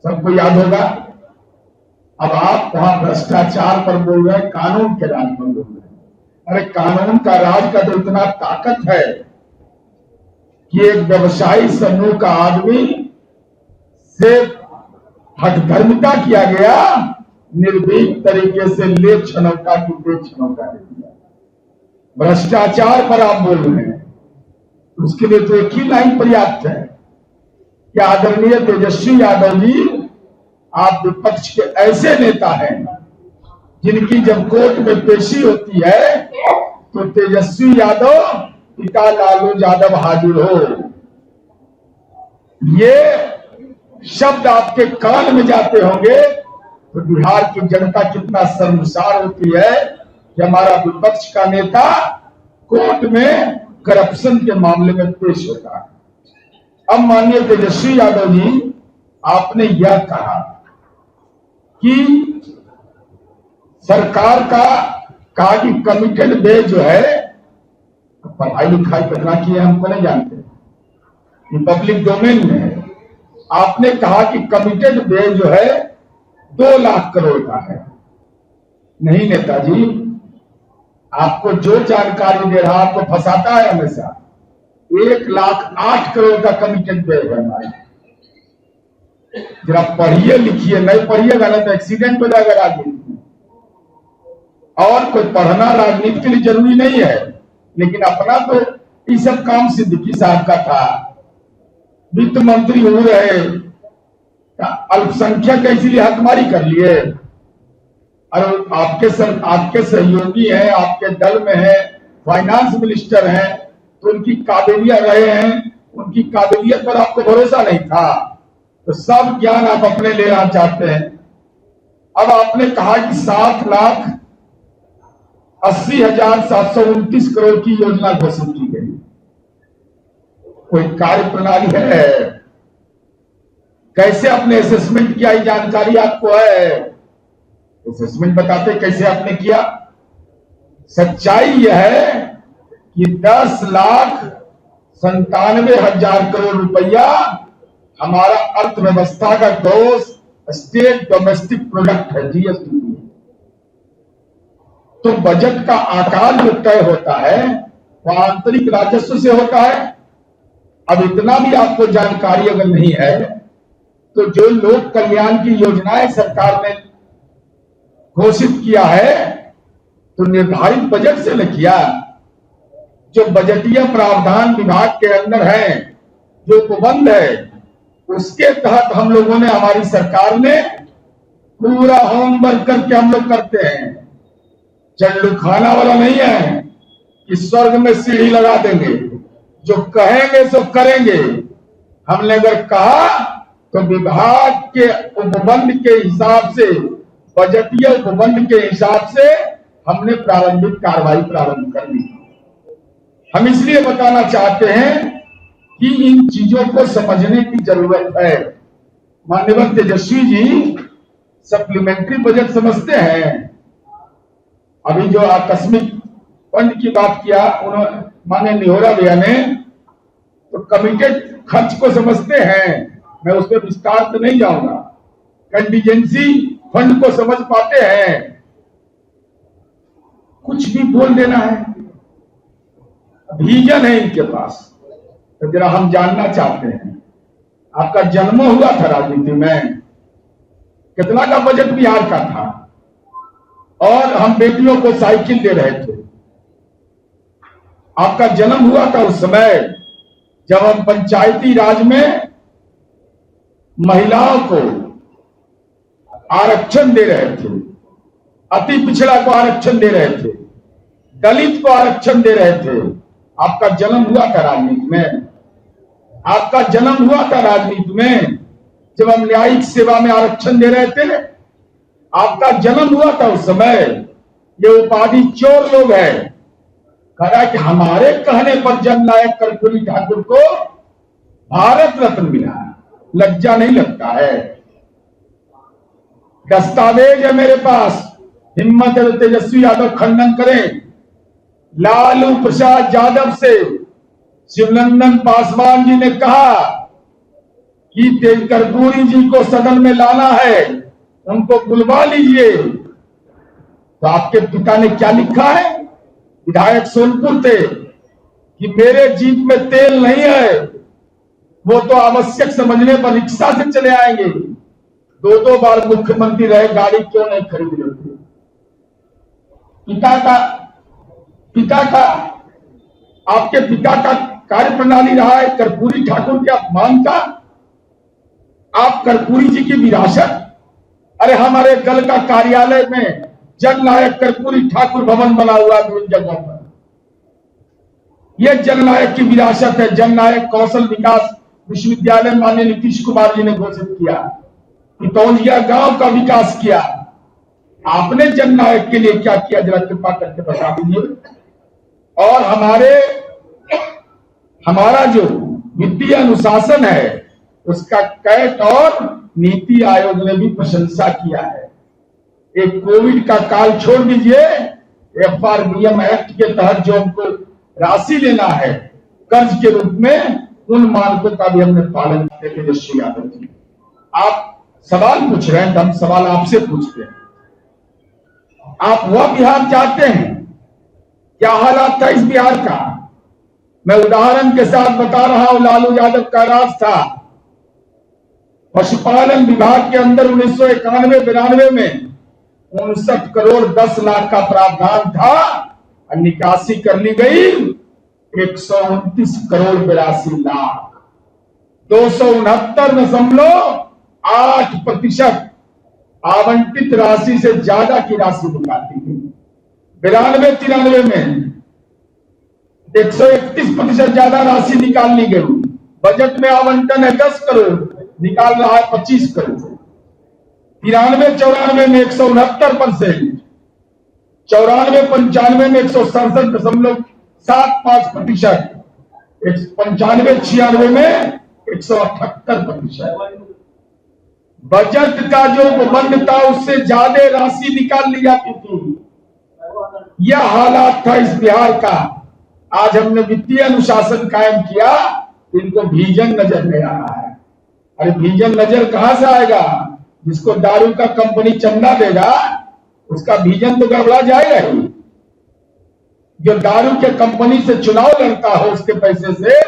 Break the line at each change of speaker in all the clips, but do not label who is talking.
सबको याद होगा। अब आप वहां भ्रष्टाचार पर बोल रहे हैं, कानून के राज पर बोल रहे हैं। अरे कानून का राज का तो इतना ताकत है कि एक व्यवसायी समूह का आदमी से हठधर्मिता किया गया, निर्भीक तरीके से ले छनौटा की दे छनौटा दे दिया। भ्रष्टाचार पर आप बोल रहे हैं, उसके लिए तो एक ही लाइन पर्याप्त है कि आदरणीय तेजस्वी यादव जी, आप विपक्ष के ऐसे नेता हैं जिनकी जब कोर्ट में पेशी होती है तो तेजस्वी यादव पिता लालू यादव हाजिर हो। ये शब्द आपके कान में जाते होंगे तो बिहार की जनता कितना शर्मसार होती है कि हमारा विपक्ष का नेता कोर्ट में करप्शन के मामले में पेश होता है। अब माननीय तेजस्वी यादव जी, आपने यह कहा कि सरकार का कहा कि कमिटेड वे जो है, पढ़ाई लिखाई कितना की है हमको नहीं जानते, ये पब्लिक डोमेन में है। आपने कहा कि कमिटेड वे जो है 2 लाख करोड़ का है। नहीं नेताजी, आपको जो जानकारी दे रहा आपको फंसाता है हमेशा। 1,08 करोड़ का कमिटेड वे है हमारा। जरा पढ़िए लिखिए, नहीं पढ़िएगा ना तो एक्सीडेंट हो जाएगा राजनीति में। और कोई पढ़ना राजनीति के लिए जरूरी नहीं है, लेकिन अपना तो ये सब काम सिद्दीकी साहब का था। वित्त मंत्री हो रहे, अल्पसंख्यक इसीलिए हकमारी कर लिए। और आपके सहयोगी हैं, आपके दल में है, फाइनेंस मिनिस्टर हैं, तो उनकी काबिलियत रहे हैं, उनकी काबिलियत पर आपको भरोसा नहीं था, तो सब ज्ञान आप अपने लेना चाहते हैं। अब आपने कहा कि 7,80,729 करोड़ की योजना घोषित की गई। कोई कार्य प्रणाली है? कैसे आपने असेसमेंट किया, ये जानकारी आपको है? असेसमेंट बताते कैसे आपने किया। सच्चाई यह है कि 10,97,000 करोड़ रुपया हमारा अर्थव्यवस्था का ग्रोस स्टेट डोमेस्टिक प्रोडक्ट है, जीएसडी। तो बजट का आकार जो तय होता है वह आंतरिक राजस्व से होता है। अब इतना भी आपको जानकारी अगर नहीं है तो जो लोक कल्याण की योजनाएं सरकार ने घोषित किया है तो निर्धारित बजट से न किया। जो बजटीय प्रावधान विभाग के अंदर है, जो उपबंध है, उसके तहत हम लोगों ने, हमारी सरकार ने पूरा होमवर्क करके हम लोग करते हैं। चंडू खाना वाला नहीं है कि स्वर्ग में सीढ़ी लगा देंगे, जो कहेंगे सो करेंगे। हमने अगर कहा तो विभाग के उपबंध के हिसाब से, बजटीय उपबंध के हिसाब से हमने प्रारंभिक कार्रवाई प्रारंभ कर दी। हम इसलिए बताना चाहते हैं कि इन चीजों को समझने की जरूरत है। माननीय तेजस्वी जी सप्लीमेंट्री बजट समझते हैं। अभी जो आकस्मिक फंड की बात किया उन्होंने, माननीय निहोरा भैया ने, तो कमिटेड खर्च को समझते हैं। मैं उस पर विस्तार से नहीं जाऊंगा। कंटीजेंसी फंड को समझ पाते हैं। कुछ भी बोल देना है, विजन है इनके पास। तो जरा हम जानना चाहते हैं, आपका जन्म हुआ था राजनीति में, कितना का बजट बिहार का था, और हम बेटियों को साइकिल दे रहे थे। आपका जन्म हुआ था उस समय जब हम पंचायती राज में महिलाओं को आरक्षण दे रहे थे, अति पिछड़ा को आरक्षण दे रहे थे, दलित को आरक्षण दे रहे थे। आपका जन्म हुआ था राजनीति में। आपका जन्म हुआ था राजनीति में जब हम न्यायिक सेवा में आरक्षण दे रहे थे। आपका जन्म हुआ था उस समय। ये उपाधि चोर लोग हैं। कहा कि हमारे कहने पर जननायक कर्पूरी ठाकुर को भारत रत्न मिला। लज्जा नहीं लगता है? दस्तावेज है मेरे पास, हिम्मत है तेजस्वी यादव खंडन करें। लालू प्रसाद यादव से शिवनंदन पासवान जी ने कहा कि तेज कर्पूरी जी को सदन में लाना है, उनको बुलवा लीजिए। तो आपके पिता ने क्या लिखा है? विधायक सोनपुर थे कि मेरे जीप में तेल नहीं है, वो तो आवश्यक समझने पर रिक्शा से चले आएंगे। दो बार मुख्यमंत्री रहे, गाड़ी क्यों नहीं खरीद लेते? पिता का आपके पिता का कार्य प्रणाली रहा है कर्पूरी ठाकुर के अपमान का। आप कर्पूरी जी की विरासत, अरे हमारे दल का कार्यालय में जननायक कर्पूरी ठाकुर भवन बना हुआ है विभिन्न जगहों पर। यह जननायक की विरासत है। जननायक कौशल विकास विश्वविद्यालय माननीय नीतीश कुमार जी ने घोषित किया, पितौलिया गांव का विकास किया। आपने जननायक के लिए क्या किया, जरा कृपा करके बता दीजिए। और हमारा जो वित्तीय अनुशासन है उसका कैट और नीति आयोग ने भी प्रशंसा किया है। एक कोविड का काल छोड़ दीजिए, FRBM एक्ट के तहत जो हमको राशि लेना है कर्ज के रूप में, उन मानकों का भी हमने पालन किया। तेजस्वी यादव जी, आप सवाल पूछ रहे हैं तो हम सवाल आपसे पूछते हैं। आप वह बिहार चाहते हैं? क्या हालात था इस बिहार का? मैं उदाहरण के साथ बता रहा हूं। लालू यादव का राज था, पशुपालन विभाग के अंदर 1991-92 में 59 करोड़ 10 लाख का प्रावधान था और निकासी कर ली गई 129 करोड़ 82 लाख। 269.8% आवंटित राशि से ज्यादा की राशि निकाली गई। 92-93 में 131% ज्यादा राशि निकाल ली गई। बजट में आवंटन है 10 करोड़, निकाल रहा है 25 करोड़। 93-94 में 169%, 94-95 में 167.75%, 95-96 में 178%। बजट का जो बंद था उससे ज्यादा राशि निकाल ली जाती थी। यह हालात था इस बिहार का। आज हमने वित्तीय अनुशासन कायम किया, इनको विजन नजर नहीं आ रहा है। अरे विजन नजर कहां से आएगा? जिसको दारू का कंपनी चंदा देगा उसका विजन तो गड़बड़ा जाएगा ही। जो दारू के कंपनी से चुनाव लड़ता हो उसके पैसे से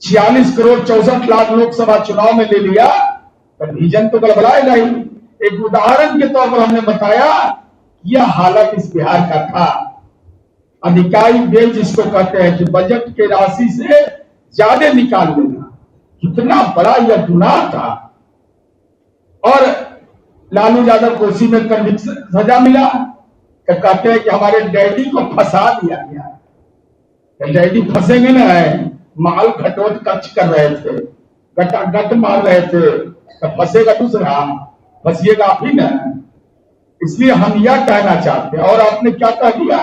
46 करोड़ 64 लाख लोकसभा चुनाव में ले लिया तो विजन तो गड़बड़ाएगा ही। एक उदाहरण के तौर पर हमने बताया यह हालत इस बिहार का था। अधिकारी व्यय जिसको कहते हैं कि बजट के राशि से ज्यादा निकाल लेना, कितना बड़ा यह गुनाह था। और लालू यादव को उसी में कन्विक्शन सजा मिला। तो कहते हैं कि हमारे डैडी को फंसा दिया गया। डैडी फंसेंगे ना, माल घटोट कच्छ कर रहे थे, गट मार रहे थे, तो फंसेगा दूसरा, फंसिएगा आप ही ना। इसलिए हम यह कहना चाहते हैं। और आपने क्या कह दिया?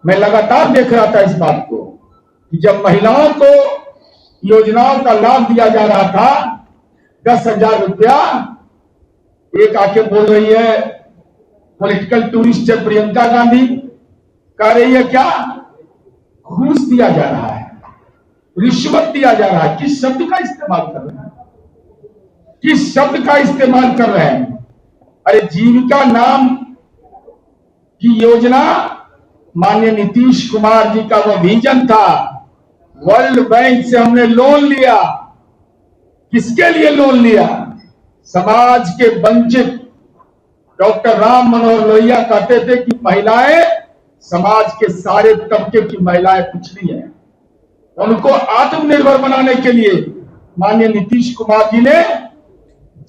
मैं लगातार देख रहा था इस बात को कि जब महिलाओं को योजनाओं का लाभ दिया जा रहा था 10,000 रुपया, एक आके बोल रही है पॉलिटिकल टूरिस्ट है प्रियंका गांधी, कह रही है क्या घूस दिया जा रहा है, रिश्वत दिया जा रहा है। किस शब्द का इस्तेमाल कर रहे हैं? किस शब्द का इस्तेमाल कर रहे हैं? अरे जीविका नाम की योजना माननीय नीतीश कुमार जी का वो विजन था। वर्ल्ड बैंक से हमने लोन लिया। किसके लिए लोन लिया? समाज के वंचित। डॉक्टर राम मनोहर लोहिया कहते थे कि महिलाएं समाज के सारे तबके की महिलाएं पिछड़ी हैं, उनको आत्मनिर्भर बनाने के लिए माननीय नीतीश कुमार जी ने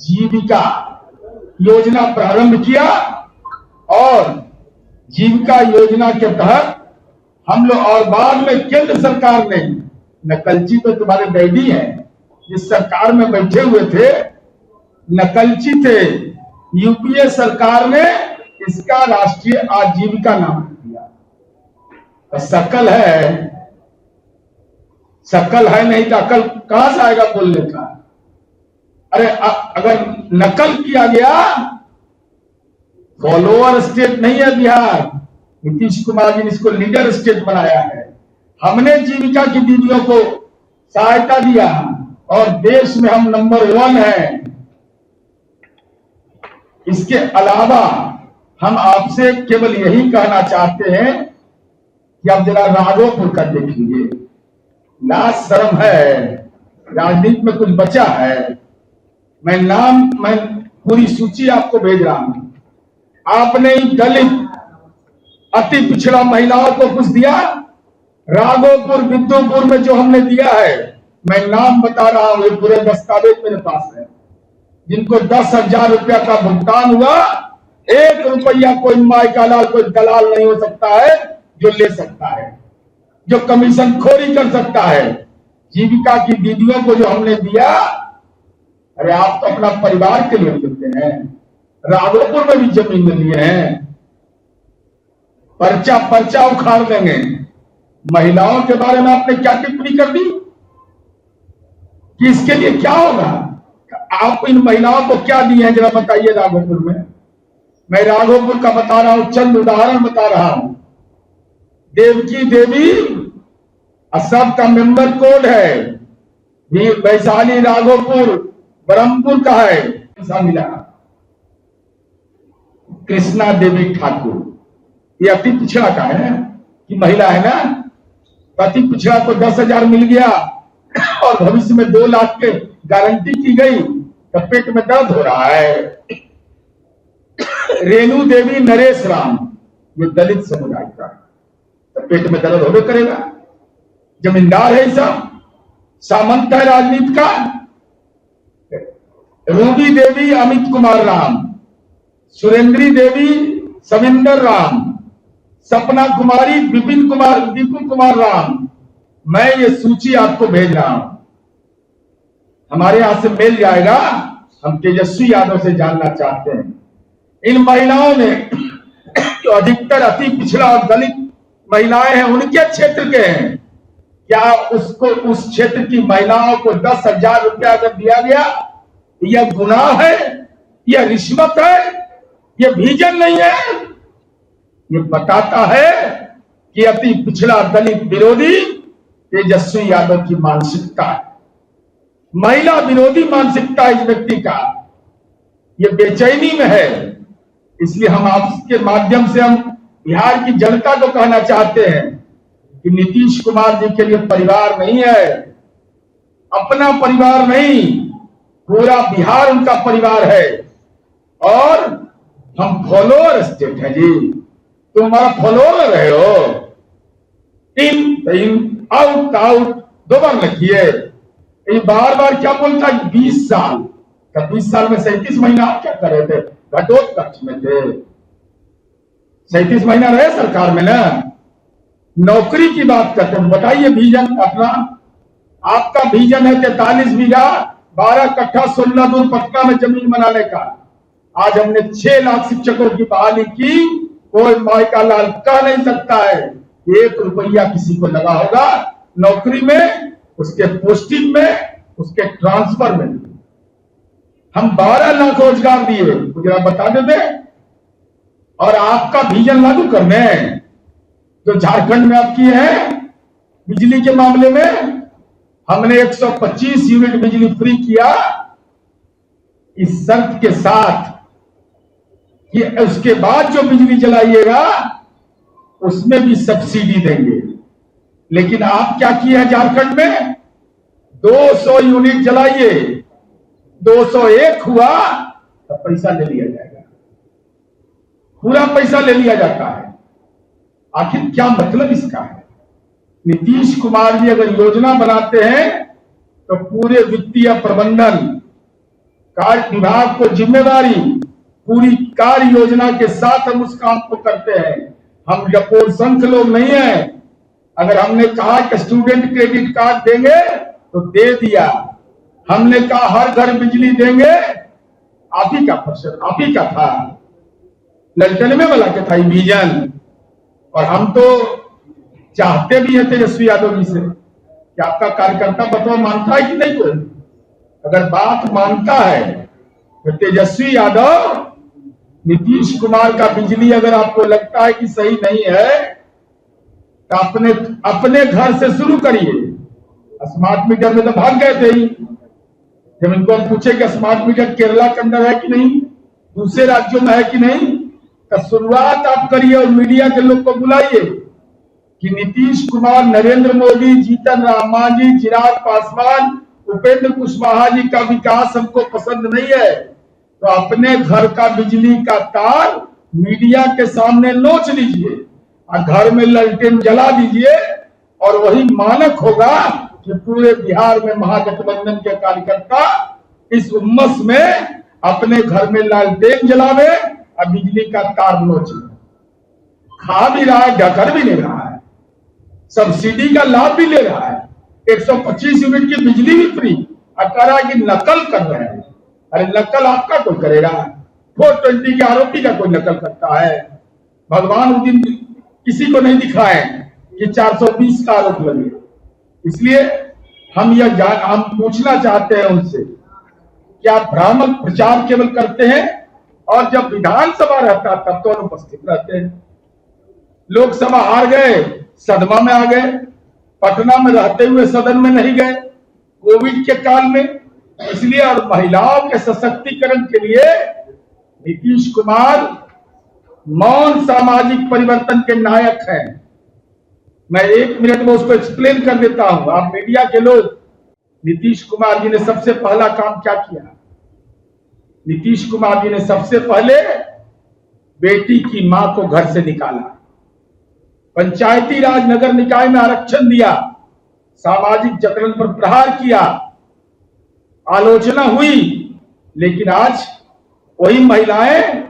जीविका योजना प्रारंभ किया। और जीविका योजना के तहत हम लोग, और बाद में केंद्र सरकार ने, नकलची तो तुम्हारे डैडी हैं, जिस सरकार में बैठे हुए थे नकलची थे, यूपीए सरकार ने इसका राष्ट्रीय आजीविका नाम दिया। तो शकल है नहीं तो अकल कहां से आएगा बोलने का? अरे अगर नकल किया गया, फॉलोअर स्टेट नहीं है बिहार। नीतीश कुमार जी ने इसको लीडर स्टेट बनाया है। हमने जीविका की दीदियों को सहायता दिया। और देश में हम नंबर 1 हैं। इसके अलावा हम आपसे केवल यही कहना चाहते हैं कि आप जरा राघोपुर का देखेंगे। लाज शर्म है, राजनीति में कुछ बचा है। मैं पूरी सूची आपको भेज रहा हूं। आपने दलित अति पिछड़ा महिलाओं को कुछ दिया? राघोपुर विद्युपुर में जो हमने दिया है, मैं नाम बता रहा हूं, ये पूरे दस्तावेज मेरे पास है। जिनको 10,000 रुपया का भुगतान हुआ, 1 रुपया कोई माई का लाल, कोई दलाल नहीं हो सकता है जो ले सकता है, जो कमीशन खोरी कर सकता है। जीविका की दीदियों को जो हमने दिया, अरे आप तो अपना परिवार के लिए देते हैं। राघोपुर में भी जमीन लिए हैं, पर्चा उखाड़ देंगे। महिलाओं के बारे में आपने क्या टिप्पणी कर दी कि इसके लिए क्या होगा? आप इन महिलाओं को क्या दिए हैं जरा बताइए। राघोपुर में, मैं राघोपुर का बता रहा हूं, चंद उदाहरण बता रहा हूं। देवकी देवी असम का मेंबर कोड है, वैशाली, राघोपुर, ब्रह्मपुर का है, ऐसा मिला। कृष्णा देवी ठाकुर, ये अति पिछड़ा का है कि महिला है ना, अति पिछड़ा को 10,000 मिल गया और भविष्य में 2 लाख के गारंटी की गई, तो पेट में दर्द हो रहा है। रेणु देवी नरेश राम, ये दलित समुदाय का, तो पेट में दर्द होने करेगा। जमींदार है, सब सामंत है राजनीति का। रूबी देवी अमित कुमार राम, सुरेंद्री देवी सविंदर राम, सपना कुमारी दीपू कुमार राम। मैं ये सूची आपको भेज रहा हूं, हमारे यहां से मिल जाएगा। हम तेजस्वी यादव से जानना चाहते हैं, इन महिलाओं ने जो अधिकतर अति पिछड़ा और दलित महिलाएं हैं, उनके क्षेत्र के हैं, क्या उसको उस क्षेत्र की महिलाओं को 10,000 रुपया अगर दिया गया, यह गुनाह है, यह रिश्वत है, यह विजन नहीं है? ये बताता है कि अति पिछड़ा दलित विरोधी तेजस्वी यादव की मानसिकता है, महिला विरोधी मानसिकता इस व्यक्ति का। ये बेचैनी में है। इसलिए हम आपके माध्यम से हम बिहार की जनता को कहना चाहते हैं कि नीतीश कुमार जी के लिए परिवार नहीं है, अपना परिवार नहीं, पूरा बिहार उनका परिवार है। और हम फॉलोअर स्टेट है जी, तुम हमारा फॉलोअर रहे हो। इन आउट आउट 2 बार लिखिए। ये बार बार क्या बोलता है? 20 साल का, 20 साल में 37 महीना आप क्या कर रहे थे? घटोत्कच में थे। 37 महीना रहे सरकार में ना। नौकरी की बात करते हैं, बताइए विजन अपना। आपका विजन है 43 बीघा 12 कट्ठा 16 दूर पटना में जमीन बनाने का। आज हमने 6 लाख शिक्षकों की बहाली की। कोई माई का लाल कह नहीं सकता है 1 रुपया किसी को लगा होगा नौकरी में, उसके पोस्टिंग में, उसके ट्रांसफर में। हम 12 लाख रोजगार दिए, मुझे आप बता देते। और आपका विजन लागू करने जो झारखंड में आप किए हैं बिजली के मामले में, हमने 125 यूनिट बिजली फ्री किया, इस शर्त के साथ कि उसके बाद जो बिजली जलाइएगा उसमें भी सब्सिडी देंगे। लेकिन आप क्या किए हैं झारखंड में? 200 यूनिट जलाइए, 201 हुआ तो पैसा ले लिया जाएगा, पूरा पैसा ले लिया जाता है। आखिर क्या मतलब इसका है? नीतीश कुमार जी अगर योजना बनाते हैं तो पूरे वित्तीय प्रबंधन कार्य विभाग को जिम्मेदारी, पूरी कार्य योजना के साथ हम उस काम को करते हैं। हम डपोर संख लोग नहीं है। अगर हमने कहा कि स्टूडेंट क्रेडिट कार्ड देंगे तो दे दिया, हमने कहा हर घर बिजली देंगे, आप ही का पर्सन, आप ही का था, ललटन में वाला के था विजन। और हम तो चाहते भी है तेजस्वी यादव जी से कि आपका कार्यकर्ता बतवा मानता है कि नहीं कोई? अगर बात मानता है तो तेजस्वी यादव, नीतीश कुमार का बिजली अगर आपको लगता है कि सही नहीं है तो अपने घर से शुरू करिए। स्मार्ट मीटर में तो भाग गए थे ही, जब इनको हम पूछे कि स्मार्ट मीटर केरला के अंदर है कि नहीं, दूसरे राज्यों में है कि नहीं, तो शुरुआत आप करिए और मीडिया के लोग को बुलाइए कि नीतीश कुमार, नरेंद्र मोदी, जीतन राम मांझी, चिराग पासवान, उपेंद्र कुशवाहा जी का विकास हमको पसंद नहीं है, तो अपने घर का बिजली का तार मीडिया के सामने नोच लीजिए और घर में ललटेन जला दीजिए, और वही मानक होगा कि पूरे बिहार में महागठबंधन के कार्यकर्ता इस उम्मस में अपने घर में लालटेन जलावे और बिजली का तार नोचे। खा भी रहा है, ढकर भी ले रहा है, सब्सिडी का लाभ भी ले रहा है, 125 यूनिट की बिजली भी फ्री, और कह रहा है कि नकल कर रहे हैं। अरे नकल आपका कोई करेगा? 420 के आरोपी का कोई नकल करता है? भगवान उस दिन किसी को नहीं दिखाए कि 420 का आरोप लगे। इसलिए हम पूछना चाहते हैं उनसे कि आप भ्रामक प्रचार केवल करते हैं और जब विधानसभा रहता तब तो अनुपस्थित रहते हैं। लोकसभा हार गए, सदमा में आ गए, पटना में रहते हुए सदन में नहीं गए कोविड के काल में। इसलिए और महिलाओं के सशक्तिकरण के लिए नीतीश कुमार मौन सामाजिक परिवर्तन के नायक हैं। मैं 1 मिनट में उसको एक्सप्लेन कर देता हूं। आप मीडिया के लोग, नीतीश कुमार जी ने सबसे पहला काम क्या किया? नीतीश कुमार जी ने सबसे पहले बेटी की मां को घर से निकाला, पंचायती राज नगर निकाय में आरक्षण दिया, सामाजिक जकड़न पर प्रहार किया, आलोचना हुई, लेकिन आज वही महिलाएं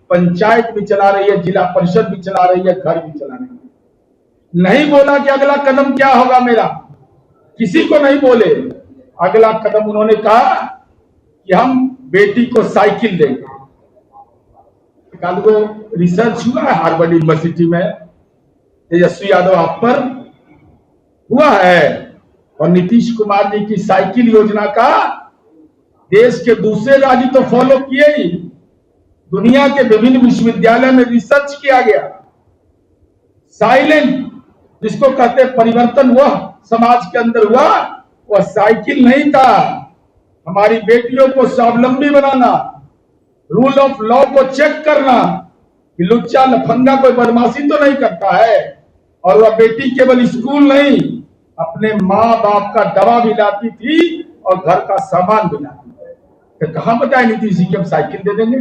पंचायत भी चला रही है, जिला परिषद भी चला रही है, घर भी चला रही है। नहीं बोला कि अगला कदम क्या होगा मेरा, किसी को नहीं बोले। अगला कदम उन्होंने कहा कि हम बेटी को साइकिल देंगे। को रिसर्च हुआ है हार्वर्ड यूनिवर्सिटी में, तेजस्वी यादव आप पर हुआ है, और नीतीश कुमार जी की साइकिल योजना का देश के दूसरे राज्य तो फॉलो किए ही, दुनिया के विभिन्न विश्वविद्यालय में रिसर्च किया गया। साइलेंट जिसको कहते हैं परिवर्तन वह समाज के अंदर हुआ, वह साइकिल नहीं था। हमारी बेटियों को स्वावलंबी बनाना, रूल ऑफ लॉ को चेक करना कि लुच्चा लफंगा कोई बदमाशी तो नहीं करता है, और वह बेटी केवल स्कूल नहीं अपने माँ बाप का दवा भी लाती थी और घर का सामान भी लाती थी। तो कहां बताए नीतीश जी कि हम साइकिल दे देंगे?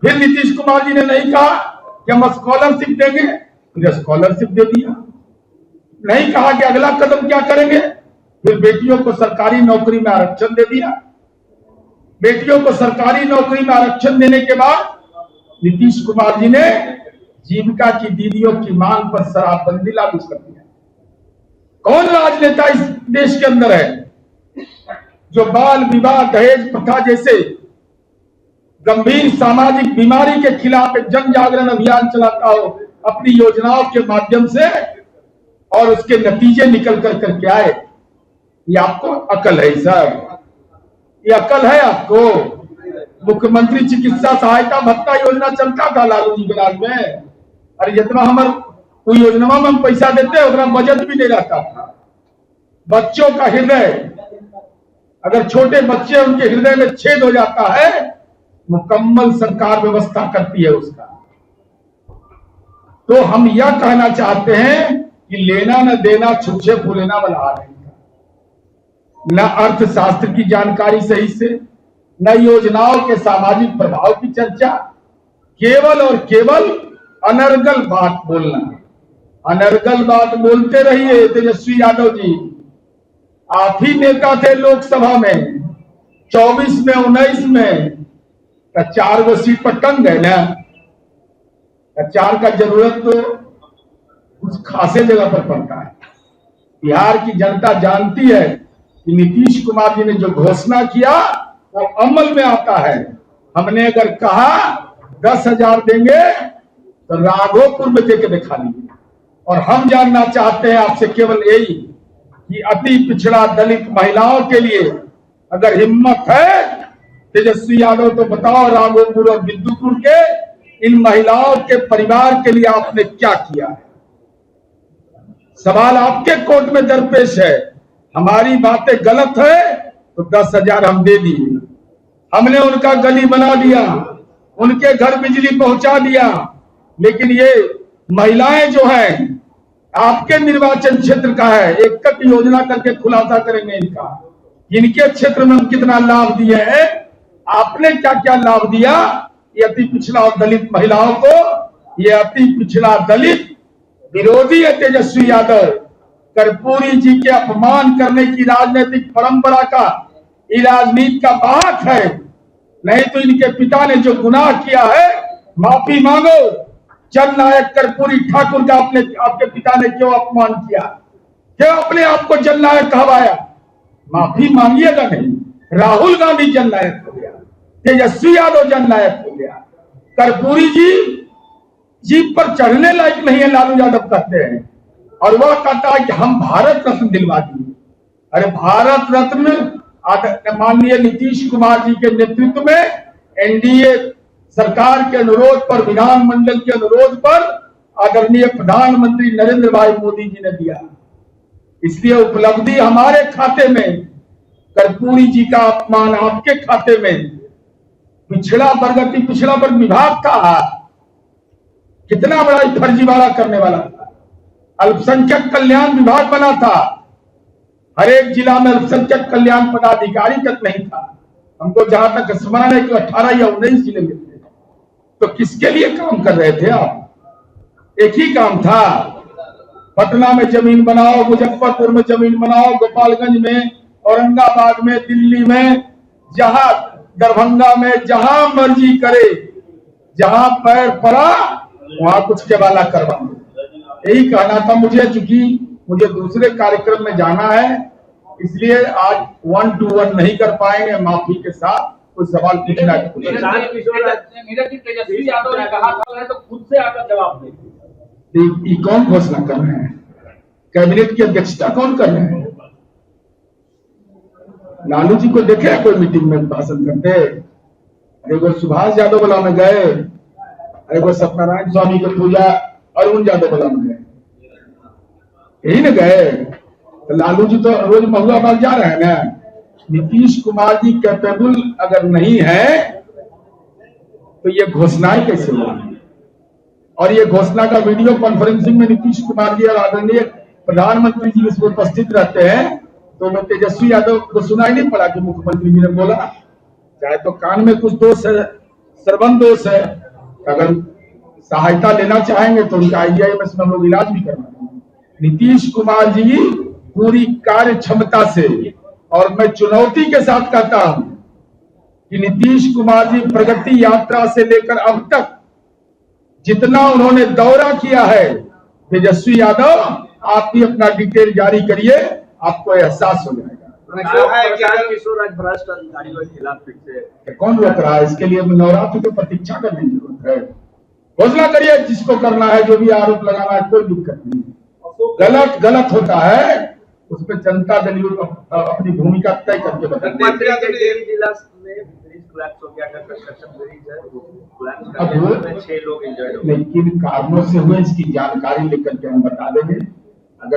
फिर नीतीश कुमार जी ने नहीं कहा कि हम स्कॉलरशिप देंगे, फिर स्कॉलरशिप दे दिया। नहीं कहा कि अगला कदम क्या करेंगे, फिर बेटियों को सरकारी नौकरी में आरक्षण दे दिया। बेटियों को सरकारी नौकरी में आरक्षण देने के बाद नीतीश कुमार जी ने जीविका की दीदियों की मांग पर शराबबंदी लागू कर दिया। कौन राजनेता इस देश के अंदर है जो बाल विवाह, दहेज प्रथा जैसे गंभीर सामाजिक बीमारी के खिलाफ एक जन जागरण अभियान चलाता हो अपनी योजनाओं के माध्यम से, और उसके नतीजे निकल करके आए? ये आपको अकल है सर? ये अकल है आपको? मुख्यमंत्री चिकित्सा सहायता भत्ता योजना चलता था लालू जी के राज में। अरे जितना हमारे कोई योजना में हम पैसा देते हैं उतना बजट भी नहीं रहता था। बच्चों का हृदय, अगर छोटे बच्चे उनके हृदय में छेद हो जाता है, मुकम्मल सरकार व्यवस्था करती है उसका। तो हम यह कहना चाहते हैं कि लेना न देना, छुच्छे फूलेना वाला हाल है। न अर्थशास्त्र की जानकारी सही से, न योजनाओं के सामाजिक प्रभाव की चर्चा, केवल और केवल अनर्गल बात बोलना। अनर्गल बात बोलते रहिए तेजस्वी यादव जी। आप ही नेता थे लोकसभा में 24 में 19 में, 4 गो सीट पर टंग गए ना। 4 का जरूरत तो कुछ खासे जगह पर पड़ता है। बिहार की जनता जानती है कि नीतीश कुमार जी ने जो घोषणा किया वो अमल में आता है। हमने अगर कहा 10,000 देंगे तो राघोपुर में देके दिखा लीजिए। और हम जानना चाहते हैं आपसे केवल यही कि अति पिछड़ा दलित महिलाओं के लिए अगर हिम्मत है तेजस्वी यादव, तो बताओ राघोपुर और बिद्दुपुर के इन महिलाओं के परिवार के लिए आपने क्या किया है? सवाल आपके कोर्ट में दरपेश है। हमारी बातें गलत है तो 10,000 हम दे दिए। हमने उनका गली बना दिया, उनके घर बिजली पहुंचा दिया। लेकिन ये महिलाएं जो हैं, आपके निर्वाचन क्षेत्र का है, एक योजना करके खुलासा करेंगे इनका, इनके क्षेत्र में हम कितना लाभ दिए हैं, आपने क्या क्या लाभ दिया। ये अति पिछड़ा और दलित महिलाओं को, ये अति पिछड़ा दलित विरोधी है तेजस्वी यादव। कर्पूरी जी के अपमान करने की राजनीतिक परंपरा का, ये राजनीति का बात है। नहीं तो इनके पिता ने जो गुनाह किया है, माफी मांगो। जननायक कर्पूरी ठाकुर का आपके पिता ने क्यों अपमान किया, क्यों अपने आप को जननायक कहवाया? माफी मांगिएगा नहीं। राहुल गांधी जननायक हो गया, तेजस्वी यादव जननायक हो गया, कर्पूरी जी जीप पर चढ़ने लायक नहीं है, लालू यादव कहते हैं। और वह कहता है कि हम भारत रत्न दिलवा दिए। अरे भारत रत्न माननीय नीतीश कुमार जी के नेतृत्व में एनडीए सरकार के अनुरोध पर, विधानमंडल के अनुरोध पर आदरणीय प्रधानमंत्री नरेंद्र भाई मोदी जी ने दिया। इसलिए उपलब्धि हमारे खाते में, कर्पूरी जी का अपमान आपके खाते में। पिछड़ा वर्ग, अति पिछड़ा वर्ग विभाग था, कितना बड़ा फर्जीवाड़ा करने वाला था। अल्पसंख्यक कल्याण विभाग बना था, हर एक जिला में अल्पसंख्यक कल्याण पदाधिकारी तक नहीं था। हमको जहां तक स्मरण है कि 18 या 19 जिले में थे। तो किसके लिए काम कर रहे थे आप? एक ही काम था, पटना में जमीन बनाओ, मुजफ्फरपुर में जमीन बनाओ, गोपालगंज में, औरंगाबाद में, दिल्ली में, जहां दरभंगा में, जहां मर्जी करे, जहां पैर पड़ा वहां कुछ केवाला करवा। यही कहना था मुझे, चूंकि मुझे दूसरे कार्यक्रम में जाना है, इसलिए आज 1 to 1 नहीं कर पाएंगे। माफी के साथ कुछ सवाल पूछना है।
तेजस्वी यादव ने कहा था तो खुद से आकर जवाब दे।
ये कौन घोषणा कर रहे हैं? कैबिनेट की अध्यक्षता कौन कर रहे हैं? लालू जी को देखे कोई मीटिंग में भाषण करते? अरे वो सुभाष यादव बला में गए, अरे वो सत्यनारायण स्वामी की पूजा अरुण यादव बला में गए, यही न गए। तो लालू जी तो रोज महुआ बाग जा रहे हैं ना। नीतीश कुमार जी कैपेबल अगर नहीं है तो ये घोषणाएं कैसे होंगी? और ये घोषणा का वीडियो कॉन्फ्रेंसिंग में नीतीश कुमार जी और आदरणीय प्रधानमंत्री जी इसमें उपस्थित रहते हैं, तो मैं तेजस्वी यादव को सुनाई नहीं पड़ा कि मुख्यमंत्री जी ने बोला। चाहे तो कान में कुछ दोष है, श्रवण दोष है, अगर सहायता लेना चाहेंगे तो उनका IIMS में हम लोग इलाज भी करवाएंगे। नीतीश कुमार जी पूरी कार्य क्षमता से, और मैं चुनौती के साथ कहता हूं कि नीतीश कुमार जी प्रगति यात्रा से लेकर अब तक जितना उन्होंने दौरा किया है, तेजस्वी यादव आप भी अपना डिटेल जारी करिए, आपको एहसास हो जाएगा।
भ्रष्ट अधिकारियों के खिलाफ फिर से
कौन रोक रहा है? इसके लिए नवरात्र की प्रतीक्षा करने की जरूरत है। घोषणा करिए जिसको करना है, जो भी आरोप लगाना है, कोई दिक्कत नहीं। गलत गलत होता है, उसमें जनता दल अपनी भूमिका तय करके बताएगी। लेकिन कारणों से हुए, इसकी जानकारी लेकर के हम बता देंगे।